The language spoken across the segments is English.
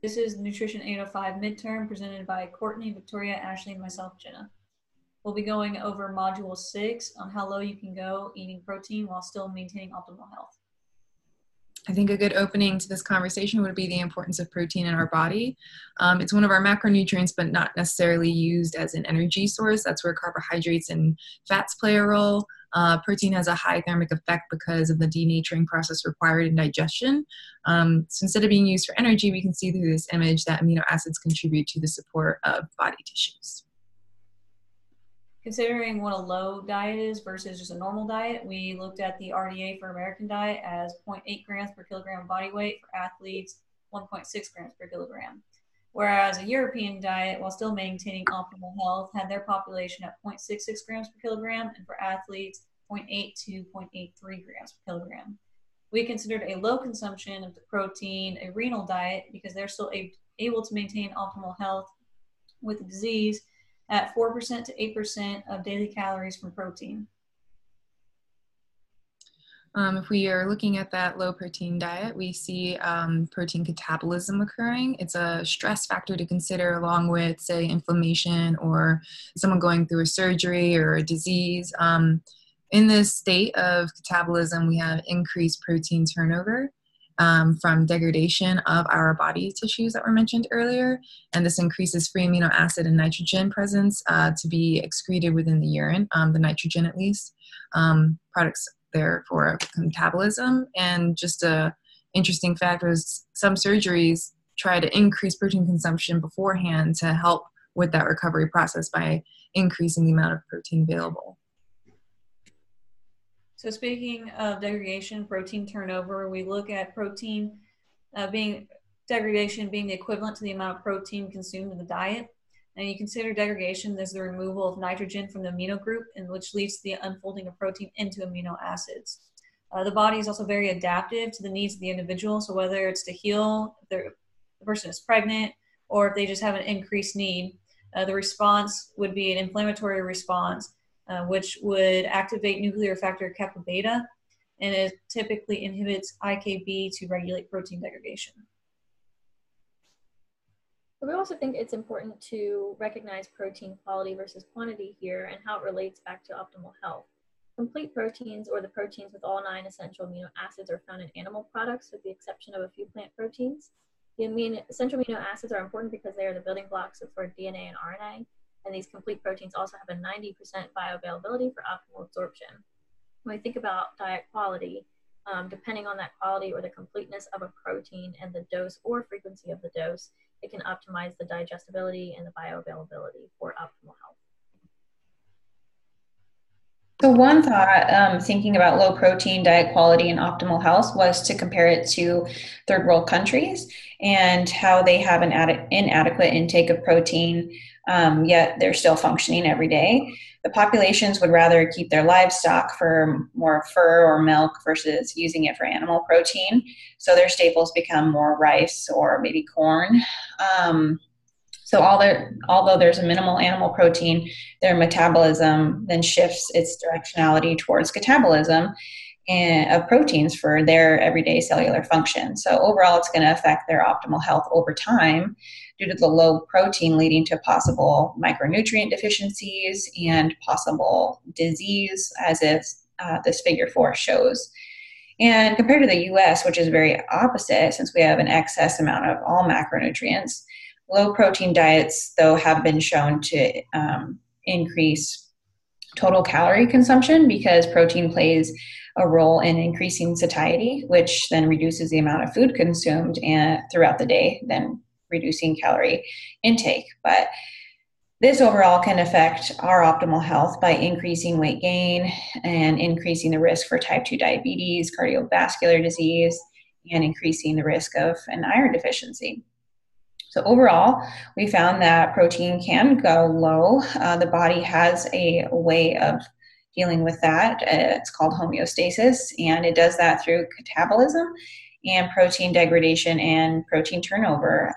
This is Nutrition 805 midterm presented by Courtney, Victoria, Ashley, and myself, Jenna. We'll be going over Module 6 on how low you can go eating protein while still maintaining optimal health. I think a good opening to this conversation would be the importance of protein in our body. It's one of our macronutrients, but not necessarily used as an energy source. That's where carbohydrates and fats play a role. Protein has a high thermic effect because of the denaturing process required in digestion. So instead of being used for energy, we can see through this image that amino acids contribute to the support of body tissues. Considering what a low diet is versus just a normal diet, we looked at the RDA for American diet as 0.8 grams per kilogram of body weight, for athletes 1.6 grams per kilogram. Whereas a European diet, while still maintaining optimal health, had their population at 0.66 grams per kilogram, and for athletes 0.8 to 0.83 grams per kilogram. We considered a low consumption of the protein a renal diet because they're still able to maintain optimal health with the disease at 4% to 8% of daily calories from protein. If we are looking at that low protein diet, we see protein catabolism occurring. It's a stress factor to consider along with, say, inflammation or someone going through a surgery or a disease. In this state of catabolism, we have increased protein turnover from degradation of our body tissues that were mentioned earlier. And this increases free amino acid and nitrogen presence to be excreted within the urine, the nitrogen at least, products there for metabolism. And just a interesting fact was some surgeries try to increase protein consumption beforehand to help with that recovery process by increasing the amount of protein available. So speaking of degradation, protein turnover, we look at protein degradation being the equivalent to the amount of protein consumed in the diet. And you consider degradation as the removal of nitrogen from the amino group, and which leads to the unfolding of protein into amino acids. The body is also very adaptive to the needs of the individual. So whether it's to heal, if the person is pregnant, or if they just have an increased need, the response would be an inflammatory response, which would activate nuclear factor kappa beta, and it typically inhibits IKB to regulate protein degradation. We also think it's important to recognize protein quality versus quantity here and how it relates back to optimal health. Complete proteins, or the proteins with all 9 essential amino acids, are found in animal products with the exception of a few plant proteins. The essential amino acids are important because they are the building blocks for DNA and RNA, and these complete proteins also have a 90% bioavailability for optimal absorption. When we think about diet quality, depending on that quality or the completeness of a protein and the dose or frequency of the dose, it can optimize the digestibility and the bioavailability for optimal health. So one thought, thinking about low protein diet quality and optimal health, was to compare it to third world countries and how they have an inadequate intake of protein, yet they're still functioning every day. The populations would rather keep their livestock for more fur or milk versus using it for animal protein. So their staples become more rice or maybe corn. So although there's a minimal animal protein, their metabolism then shifts its directionality towards catabolism of proteins for their everyday cellular function. So overall, it's going to affect their optimal health over time due to the low protein, leading to possible micronutrient deficiencies and possible disease, as if this figure 4 shows. And compared to the US, which is very opposite, since we have an excess amount of all macronutrients, low protein diets, though, have been shown to increase total calorie consumption because protein plays a role in increasing satiety, which then reduces the amount of food consumed throughout the day, then reducing calorie intake. But this overall can affect our optimal health by increasing weight gain and increasing the risk for type 2 diabetes, cardiovascular disease, and increasing the risk of an iron deficiency. So overall, we found that protein can go low. The body has a way of dealing with that. It's called homeostasis, and it does that through catabolism and protein degradation and protein turnover,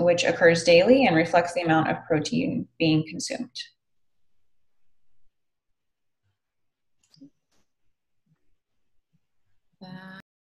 which occurs daily and reflects the amount of protein being consumed.